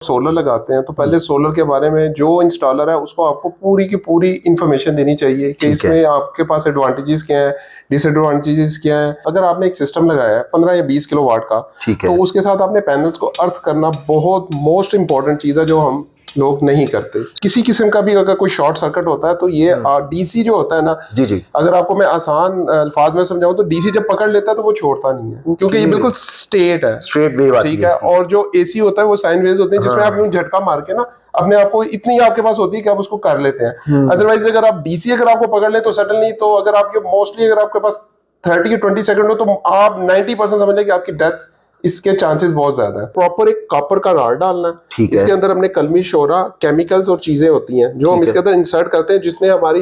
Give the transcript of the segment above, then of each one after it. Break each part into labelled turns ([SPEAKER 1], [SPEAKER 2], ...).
[SPEAKER 1] Solar लगाते हैं तो पहले सोलर के बारे में जो इंस्टॉलर है उसको आपको पूरी की पूरी इंफॉर्मेशन देनी चाहिए कि इसमें आपके पास एडवांटेजेस क्या है, डिसएडवांटेजेस क्या है। अगर आपने एक सिस्टम लगाया है 15 या 20 किलोवाट का, तो उसके साथ आपने पैनल्स को अर्थ करना बहुत मोस्ट इंपॉर्टेंट चीज है जो हम लोग नहीं करते। किसी किस्म का भी अगर कोई शॉर्ट सर्किट होता है तो ये डीसी जो होता है ना, जी अगर आपको मैं आसान अल्फाज में समझाऊं तो डीसी जब पकड़ लेता है तो वो छोड़ता नहीं है, क्योंकि ये बिल्कुल स्ट्रेट है, स्ट्रेट वेव, ठीक है। और जो एसी होता है वो साइन वेव्स होते हैं जिसमें आप यूं झटका मार के ना अपने आप को इतनी आपके पास होती है कि आप उसको कर लेते हैं। अदरवाइज अगर आप डीसी अगर आपको पकड़ ले तो सडनली, तो अगर आपके मोस्टली अगर आपके पास 30 या 20 सेकंड हो तो आप 90% समझ लें कि आपकी डेथ इसके चांसेस बहुत ज्यादा है। प्रॉपर एक कॉपर का राड डालना है, ठीक है। इसके अंदर हमने कलमी शोरा केमिकल्स और चीजें होती हैं जो हम इसके अंदर इंसर्ट करते हैं, जिसने हमारी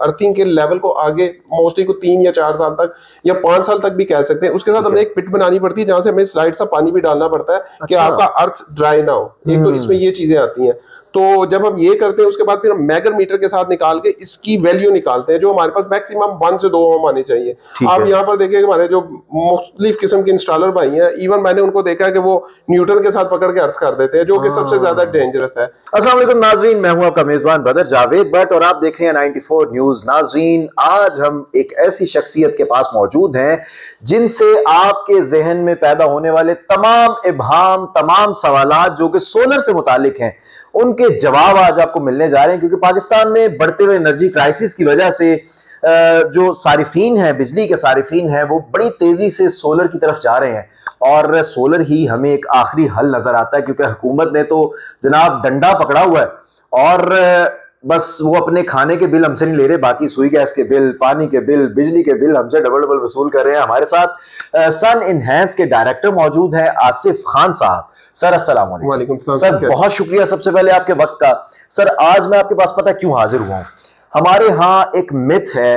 [SPEAKER 1] अर्थिंग के लेवल को आगे मोस्टली को 3 या 4 साल तक या 5 साल तक भी कह सकते हैं। उसके साथ हमें एक पिट बनानी पड़ती है जहां से हमें स्लाइड सा पानी भी डालना पड़ता है कि आपका अर्थ ड्राई ना हो। एक तो इसमें ये चीजें आती हैं। तो जब हम ये करते हैं उसके बाद फिर हम मैगर मीटर के साथ निकाल के इसकी वैल्यू निकालते हैं जो हमारे पास मैक्सिमम 1 से 2 ओम आनी चाहिए। आप यहाँ पर देखिए हमारे जो मुख्तलिफ किस्म के इंस्टॉलर भाई हैं, इवन मैंने उनको देखा है कि वो न्यूटन के साथ पकड़ के अर्थ कर देते हैं, जो कि सबसे ज्यादा डेंजरस है।
[SPEAKER 2] अस्सलाम वालेकुम नाजरीन, मैं हूं आपका मेजबान ब्रदर जावेद भट्ट और आप देख रहे हैं 94 न्यूज। नाजरीन, आज हम एक ऐसी शख्सियत के पास मौजूद हैं जिनसे आपके जहन में पैदा होने वाले तमाम इब्हाम, तमाम सवालात जो कि सोलर से मुतालिक हैं, उनके जवाब आज आपको मिलने जा रहे हैं। क्योंकि पाकिस्तान में बढ़ते हुए एनर्जी क्राइसिस की वजह से जो सारिफीन है, बिजली के सारिफीन है, वो बड़ी तेजी से सोलर की तरफ जा रहे हैं और सोलर ही हमें एक आखिरी हल नजर आता है। क्योंकि हुकूमत ने तो जनाब डंडा पकड़ा हुआ है और बस वो अपने खाने के बिल हमसे नहीं ले रहे, बाकी सुई गैस के बिल, पानी के बिल, बिजली के बिल हमसे डबल डबल वसूल कर रहे हैं। हमारे साथ सन इनहैंस के डायरेक्टर मौजूद हैं आसिफ खान साहब। सर अस्सलाम वालेकुम। सर बहुत शुक्रिया सबसे पहले आपके वक्त का। सर आज मैं आपके पास पता क्यों हाजिर हुआ हूं, हमारे यहाँ एक मिथ है,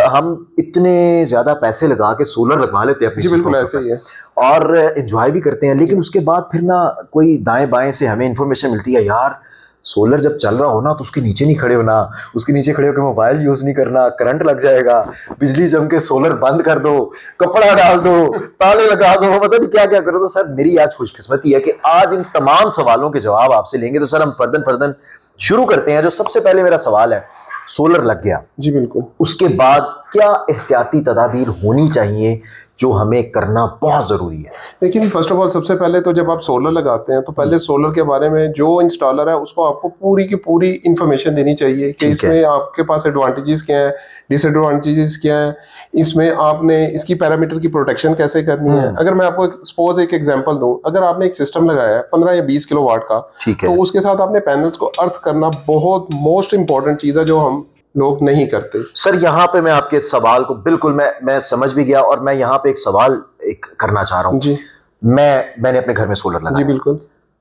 [SPEAKER 2] हम इतने ज्यादा पैसे लगा के सोलर लगवा लेते हैं अपनी,
[SPEAKER 1] बिल्कुल ऐसे ही है,
[SPEAKER 2] और एंजॉय भी करते हैं, लेकिन उसके बाद फिर ना कोई दाएं बाएं से हमें इंफॉर्मेशन मिलती है, यार सोलर जब चल रहा हो ना तो उसके नीचे नहीं खड़े होना, उसके नीचे खड़े होकर मोबाइल यूज नहीं करना, करंट लग जाएगा, बिजली जम के सोलर बंद कर दो, कपड़ा डाल दो, ताले लगा दो, मतलब नहीं क्या क्या करो। तो सर मेरी आज खुशकिस्मती है कि आज इन तमाम सवालों के जवाब आपसे लेंगे। तो सर हम फर्दन फर्दन शुरू करते हैं। जो सबसे पहले मेरा सवाल है, सोलर लग गया,
[SPEAKER 1] जी बिल्कुल,
[SPEAKER 2] उसके बाद क्या एहतियाती तदाबीर होनी चाहिए जो हमें करना बहुत जरूरी है?
[SPEAKER 1] लेकिन फर्स्ट ऑफ ऑल सबसे पहले तो जब आप सोलर लगाते हैं तो पहले सोलर के बारे में जो इंस्टॉलर है उसको आपको पूरी की पूरी इंफॉर्मेशन देनी चाहिए कि इसमें आपके पास एडवांटेजेस क्या है, डिसएडवांटेजेस क्या है, इसमें आपने इसकी पैरामीटर की प्रोटेक्शन कैसे करनी है। अगर मैं आपको सपोज एक एग्जांपल दूं, अगर आपने एक सिस्टम लगाया है 15 या 20 किलोवाट का, तो उसके साथ आपने पैनल्स को अर्थ करना बहुत मोस्ट इंपॉर्टेंट चीज है जो हम लोग नहीं करते।
[SPEAKER 2] सर यहाँ पे मैं आपके सवाल को बिल्कुल मैं समझ भी गया और मैं यहाँ पे एक सवाल एक करना चाह रहा हूँ जी। मैंने अपने घर में सोलर लगाया,
[SPEAKER 1] जी बिल्कुल,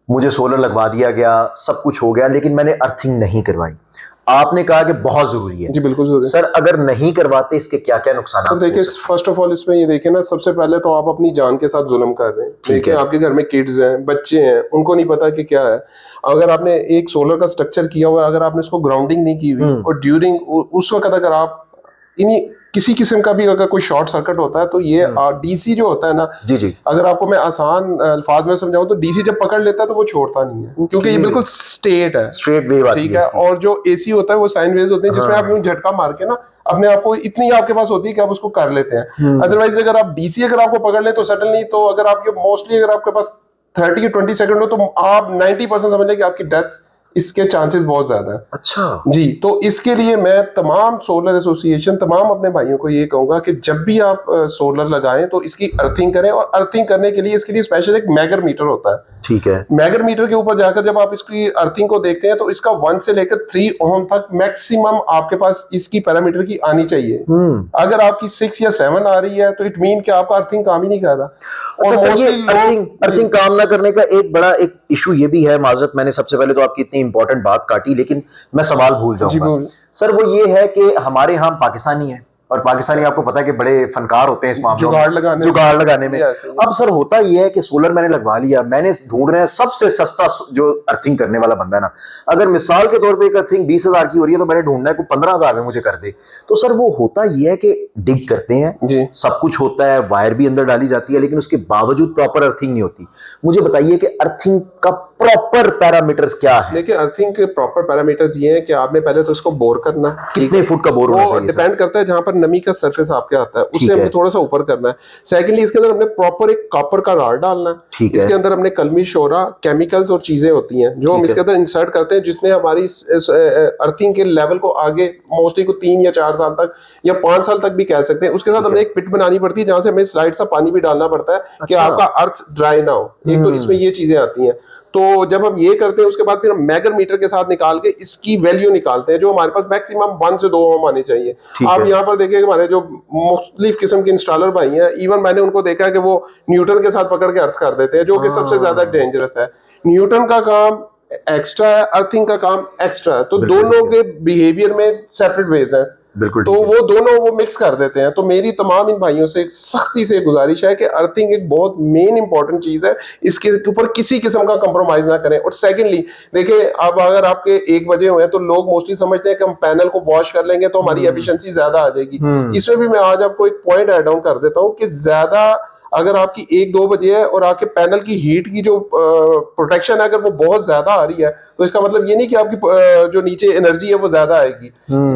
[SPEAKER 2] मुझे सोलर लगवा दिया गया, सब कुछ हो गया, लेकिन मैंने अर्थिंग नहीं करवाई। आपने कहा कि बहुत जरूरी है,
[SPEAKER 1] जी बिल्कुल जरूरी।
[SPEAKER 2] सर अगर नहीं करवाते इसके क्या क्या नुकसान?
[SPEAKER 1] सर देखिए, फर्स्ट ऑफ ऑल इसमें ये देखिए ना, सबसे पहले तो आप अपनी जान के साथ जुल्म कर रहे हैं। देखिए आपके घर में किड्स हैं, बच्चे हैं, उनको नहीं पता कि क्या है। अगर आपने एक सोलर का स्ट्रक्चर किया हुआ है, अगर आपने उसको ग्राउंडिंग नहीं की हुई और ड्यूरिंग उस वक्त अगर आप किसी किस्म का भी अगर कोई शॉर्ट सर्किट होता है तो ये डीसी जो होता है ना, जी अगर आपको मैं आसान अल्फाज में समझाऊं तो डीसी जब पकड़ लेता है तो वो छोड़ता नहीं है, क्योंकि ये बिल्कुल स्ट्रेट है, स्ट्रेट वेव, ठीक है। और जो एसी होता है वो साइन वेव्स होते हैं जिसमें आप यूं झटका मार के ना अपने आप को इतनी आपके पास होती है कि आप उसको कर लेते हैं। अदरवाइज अगर आप डीसी अगर आपको पकड़ ले तो सडनली, तो अगर आपके मोस्टली अगर आपके पास 30 या 20 सेकंड हो तो आप 90% समझ लें कि आपकी डेथ इसके चांसेस बहुत ज्यादा है।
[SPEAKER 2] अच्छा
[SPEAKER 1] जी, तो इसके लिए मैं तमाम सोलर एसोसिएशन, तमाम अपने भाइयों को ये कहूंगा कि जब भी आप सोलर लगाएं तो इसकी अर्थिंग करें, और अर्थिंग करने के लिए इसके लिए स्पेशल एक मैगर मीटर होता है, ठीक है। मैगर मीटर के ऊपर जाकर जब आप इसकी अर्थिंग को देखते हैं तो इसका 1 से लेकर 3 ओम तक मैक्सिमम आपके पास इसकी पैरामीटर की आनी चाहिए। अगर आपकी 6 या 7 आ रही है तो इट मीन कि आपका अर्थिंग काम ही नहीं कर रहा।
[SPEAKER 2] और अर्थिंग काम ना करने का एक बड़ा एक इशू ये भी है, माजरत मैंने सबसे पहले तो आपकी इतनी इंपॉर्टेंट बात काटी, लेकिन मैं सवाल भूल जाऊंगा। सर वो ये है कि हमारे यहाँ पाकिस्तानी है, और पाकिस्तानी आपको पता है कि बड़े फनकार होते हैं इस मामले में, जुगाड़ लगाने में। अब सर होता यह है कि सोलर मैंने लगवा लिया, मैंने ढूंढ रहे हैं सबसे सस्ता जो अर्थिंग करने वाला बंदा है ना, अगर मिसाल के तौर पे एक अर्थिंग 20,000 की हो रही है तो मैंने ढूंढना है को 15,000 में मुझे कर दे। तो सर वो होता यह है कि डिग करते हैं, सब कुछ होता है, वायर भी अंदर डाली जाती है, लेकिन उसके बावजूद प्रॉपर अर्थिंग नहीं होती। मुझे बताइए कि अर्थिंग का प्रॉपर पैरामीटर्स क्या है?
[SPEAKER 1] देखिए अर्थिंग के प्रॉपर पैरामीटर्स ये है कि आपने पहले तो इसको बोर करना है,
[SPEAKER 2] कितने फुट का बोर होना चाहिए?
[SPEAKER 1] डिपेंड करता है जहां पर नमी का सरफेस आपके आता है उससे हमें थोड़ा सा ऊपर करना है। सेकेंडली इसके अंदर हमने प्रॉपर एक कॉपर का रॉड डालना है, इसके अंदर हमने कलमी शोरा केमिकल्स और चीजें होती हैं जो हम इसके अंदर इंसर्ट करते हैं, जिसने हमारी अर्थिंग के लेवल को आगे मोस्टली को 3 या 4 साल तक या 5 साल तक भी कह सकते हैं। उसके साथ हमें एक पिट बनानी पड़ती है जहां से हमें स्लाइड सा पानी भी डालना पड़ता है कि आपका अर्थ ड्राई ना हो। एक तो इसमें ये चीजें आती हैं। तो जब हम ये करते हैं उसके बाद फिर हम मैगर मीटर के साथ निकाल के इसकी वैल्यू निकालते हैं जो हमारे पास मैक्सिमम 1 से 2 ओम आने चाहिए। आप यहाँ पर देखिए हमारे जो मुख्तलिफ किस्म के इंस्टॉलर भाई हैं, इवन मैंने उनको देखा है कि वो न्यूटन के साथ पकड़ के अर्थ कर देते हैं, जो कि सबसे ज्यादा डेंजरस है। न्यूटन का काम एक्स्ट्रा है, अर्थिंग का काम एक्स्ट्रा है, तो दोनों के बिहेवियर में सेपरेट वेज है। तो वो दोनों वो मिक्स कर देते हैं। तो मेरी तमाम इन भाइयों से सख्ती से गुजारिश है कि अर्थिंग एक बहुत मेन इंपॉर्टेंट चीज है, इसके ऊपर किसी किस्म का कंप्रोमाइज ना करें। और सेकंडली देखिए अब अगर आपके 1 बजे हुए तो लोग मोस्टली समझते हैं कि हम पैनल को वॉश कर लेंगे तो हमारी एफिशिएंसी ज्यादा आ जाएगी। इसमें भी मैं आज आपको एक पॉइंट ऐड ऑन कर देता हूँ कि ज्यादा अगर आपकी 1-2 बजे है और आपके पैनल की हीट की जो प्रोटेक्शन है अगर वो बहुत ज्यादा आ रही है तो इसका मतलब ये नहीं कि आपकी जो नीचे एनर्जी है वो ज्यादा आएगी।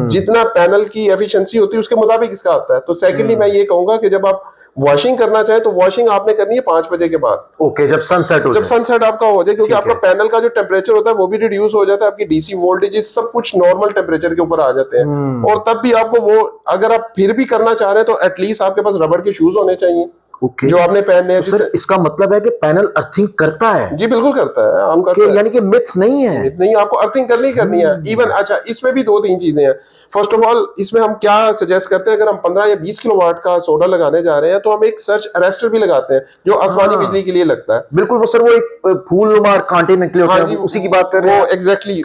[SPEAKER 1] जितना पैनल की एफिशिएंसी होती है उसके मुताबिक इसका आता है। तो सेकेंडली मैं ये कहूंगा कि जब आप वॉशिंग करना चाहे तो वॉशिंग आपने करनी है 5 बजे के बाद।
[SPEAKER 2] ओके, जब सनसेट
[SPEAKER 1] आपका हो जाए, क्योंकि आपका पैनल का जो टेम्परेचर होता है वो भी रिड्यूस हो जाता है, आपकी डीसी वोल्टेजेस सब कुछ नॉर्मल टेम्परेचर के ऊपर आ जाते हैं। और तब भी आपको वो अगर आप फिर भी करना चाह रहे हैं तो एटलीस्ट आपके पास रबड़ के शूज होने चाहिए जो आपने पहनने हैं।
[SPEAKER 2] तो सर इसका मतलब है कि पैनल अर्थिंग करता है?
[SPEAKER 1] जी बिल्कुल करता है, हम करते हैं।
[SPEAKER 2] यानी कि मिथ नहीं है?
[SPEAKER 1] मिथ नहीं, आपको अर्थिंग करनी है। इवन अच्छा इसमें भी 2-3 चीजें हैं। फर्स्ट ऑफ ऑल इसमें हम क्या सजेस्ट करते हैं, अगर हम 15 या 20 किलोवाट का सोलर लगाने जा रहे हैं तो हम एक सर्च अरेस्टर भी लगाते हैं जो आसमानी बिजली के लिए लगता है।
[SPEAKER 2] बिल्कुल, वो सर वो एक फूल मार कांटे निकले होते हैं, उसी की बात कर रहे हैं।
[SPEAKER 1] एग्जैक्टली,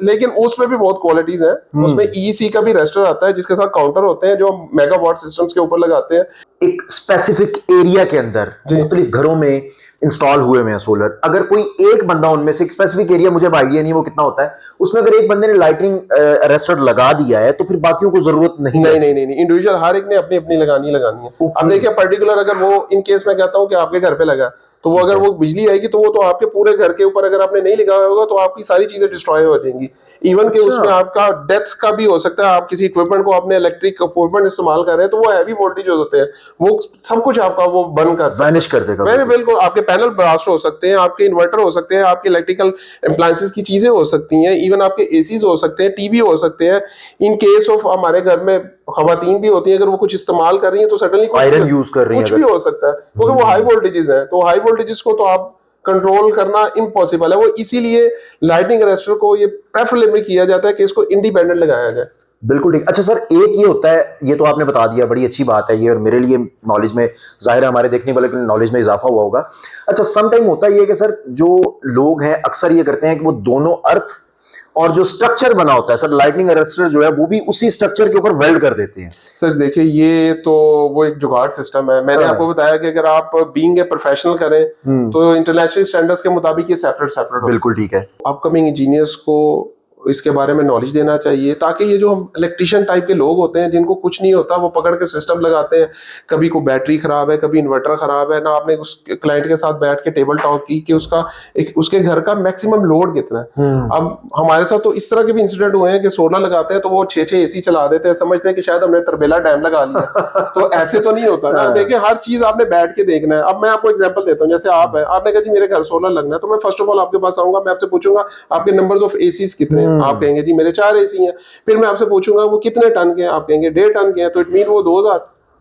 [SPEAKER 1] लेकिन उसमें भी बहुत क्वालिटीज है। उसमें ईईसी का भी रेस्टर आता है जिसके साथ काउंटर होते हैं जो मेगावाट सिस्टम्स के ऊपर लगाते हैं।
[SPEAKER 2] एक स्पेसिफिक एरिया के अंदर मुख्तलिफ घरों में इंस्टॉल हुए हैं सोलर, अगर कोई एक बंदा उनमें से, एक स्पेसिफिक एरिया मुझे आइडिया नहीं वो कितना होता है, उसमें अगर एक बंदे ने लाइटिंग अरेस्टर लगा दिया है तो फिर बाकियों को जरूरत नहीं? नहीं,
[SPEAKER 1] इंडिविजुअल हर एक ने अपनी अपनी लगानी है। अब देखिए पर्टिकुलर अगर वो इन केस में कहता हूँ कि आपके घर पे लगा तो वो अगर वो बिजली आएगी तो वो तो आपके पूरे घर के ऊपर अगर आपने नहीं लगाया होगा तो आपकी सारी चीजें डिस्ट्रॉय हो जाएंगी। इवन के उसमें आपका डेप्थ का भी हो सकता है, आप किसी इक्विपमेंट को अपने इलेक्ट्रिक इक्विपमेंट इस्तेमाल कर रहे हैं तो वो हैवी वोल्टेज होते हैं, वो सब कुछ आपका वो बंद कर
[SPEAKER 2] वैनिश कर देगा।
[SPEAKER 1] बिल्कुल, आपके पैनल ब्लास्ट हो सकते हैं, आपके इन्वर्टर हो सकते हैं, आपके इलेक्ट्रिकल अप्लायंसेस की चीजें हो सकती हैं, इवन आपके एसीज हो सकते हैं, टीवी हो सकते हैं। इन केस ऑफ हमारे घर में खवातीन भी होती है, अगर वो कुछ इस्तेमाल कर रही है तो सडनली
[SPEAKER 2] आयरन यूज कर रही है,
[SPEAKER 1] कुछ भी हो सकता है क्योंकि वो हाई वोल्टेजेस है। तो हाई वोल्टेजेस को तो आप कंट्रोल करना इम्पॉसिबल है। वो इसीलिए लाइटिंग अरेस्टर को ये प्रेफरेबली किया जाता है कि इसको इंडिपेंडेंट लगाया जाए।
[SPEAKER 2] बिल्कुल ठीक। अच्छा सर, एक ये होता है, ये तो आपने बता दिया, बड़ी अच्छी बात है ये, और मेरे लिए नॉलेज में, जाहिर है हमारे देखने वाले के नॉलेज में इजाफा हुआ होगा। अच्छा, सम टाइम होता है ये कि सर जो लोग हैं अक्सर ये करते हैं कि वो दोनों अर्थ और जो स्ट्रक्चर बना होता है सर, लाइटनिंग अरेस्टर जो है वो भी उसी स्ट्रक्चर के ऊपर वेल्ड कर देते हैं।
[SPEAKER 1] सर देखिए ये तो वो एक जुगाड़ सिस्टम है। मैंने आपको बताया कि अगर आप बीइंग ए प्रोफेशनल करें तो इंटरनेशनल स्टैंडर्ड्स के मुताबिक ये सेपरेट
[SPEAKER 2] बिल्कुल ठीक है।
[SPEAKER 1] अपकमिंग इंजीनियर्स को इसके बारे में नॉलेज देना चाहिए ताकि ये जो हम इलेक्ट्रिशियन टाइप के लोग होते हैं जिनको कुछ नहीं होता वो पकड़ के सिस्टम लगाते हैं, कभी को बैटरी खराब है, कभी इन्वर्टर खराब है ना, आपने उस क्लाइंट के साथ बैठ के टेबल टॉक की कि उसके घर का मैक्सिमम लोड कितना है। अब हमारे साथ तो इस तरह के भी इंसिडेंट हुए हैं कि सोलर लगाते हैं तो वो 6 एसी चला देते हैं, समझते हैं कि शायद हमने तरबेला डैम लगा लिया। तो ऐसे तो नहीं होता ना। देखिए हर चीज आपने बैठ के देखना है। अब मैं आपको एग्जांपल देता हूँ, जैसे आप है, आपने कहा जी मेरे घर सोलर लगना है, तो मैं फर्स्ट ऑफ ऑल आपके पास आऊंगा, मैं आपसे पूछूंगा आपके नंबर्स ऑफ एसीज कितने हैं, आप कहेंगे जी मेरे 4 एसी हैं। फिर मैं आपसे पूछूंगा वो कितने टन के हैं, आप कहेंगे 1.5 टन के हैं, तो इट मीन वो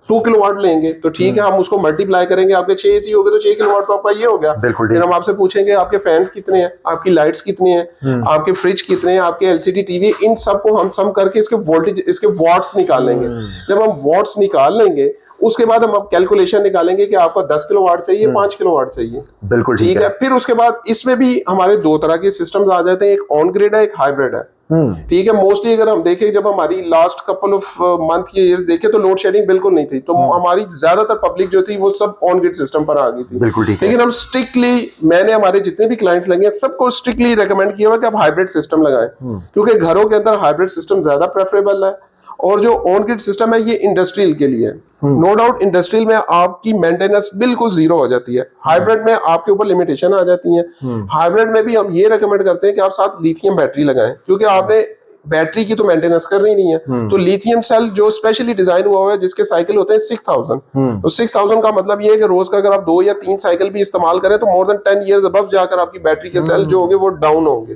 [SPEAKER 1] 2 किलोवाट लेंगे। तो ठीक है, हम उसको मल्टीप्लाई करेंगे, आपके 6 एसी हो गए तो 6 किलोवाट तो आपका ये हो गया। फिर हम आपसे पूछेंगे आपके फैंस कितने हैं, आपकी लाइट्स कितनी हैं, आपके फ्रिज कितने हैं, आपके एलसीडी टीवी, इन सब को हम सम करके इसके वोल्टेज, इसके वॉट्स निकालेंगे। जब हम वॉट्स निकाल लेंगे उसके बाद हम अब कैलकुलेशन निकालेंगे कि आपको 10 किलोवाट चाहिए, 5 किलोवाट चाहिए।
[SPEAKER 2] बिल्कुल
[SPEAKER 1] ठीक है। फिर उसके बाद इसमें भी हमारे 2 तरह के सिस्टम्स आ जाते हैं, एक ऑन ग्रिड है, एक हाइब्रिड है। ठीक है। मोस्टली अगर हम देखें, जब हमारी लास्ट कपल ऑफ मंथ या ईयर्स देखे तो लोड शेडिंग बिल्कुल नहीं थी, तो हमारी ज्यादातर पब्लिक जो थी वो सब ऑन ग्रिड सिस्टम पर आ गई थी।
[SPEAKER 2] बिल्कुल ठीक है।
[SPEAKER 1] लेकिन हम स्ट्रिक्टली, मैंने हमारे जितने भी क्लाइंट्स लगे सबको स्ट्रिक्टली रेकमेंड किया हुआ कि आप हाइब्रिड सिस्टम लगाएं, क्योंकि घरों के अंदर हाइब्रिड सिस्टम ज्यादा प्रेफरेबल है। और जो ऑन ग्रिड सिस्टम है ये इंडस्ट्रियल के लिए है। नो डाउट इंडस्ट्रियल में आपकी मेंटेनेंस बिल्कुल जीरो हो जाती है, हाइब्रिड में आपके ऊपर लिमिटेशन आ जाती है। हाइब्रिड में भी हम ये रेकमेंड करते हैं कि आप साथ लिथियम बैटरी लगाएं, क्योंकि आपने बैटरी की तो मेंटेनेंस करनी नहीं है। तो लिथियम सेल जो स्पेशली डिजाइन हुआ है, जिसके साइकिल होते हैं 6000, तो 6000 का मतलब ये है कि रोज का अगर आप 2 या 3 साइकिल भी इस्तेमाल करें तो मोर देन 10 इयर्स अबव जाकर आपकी बैटरी के सेल जो होंगे वो डाउन होंगे।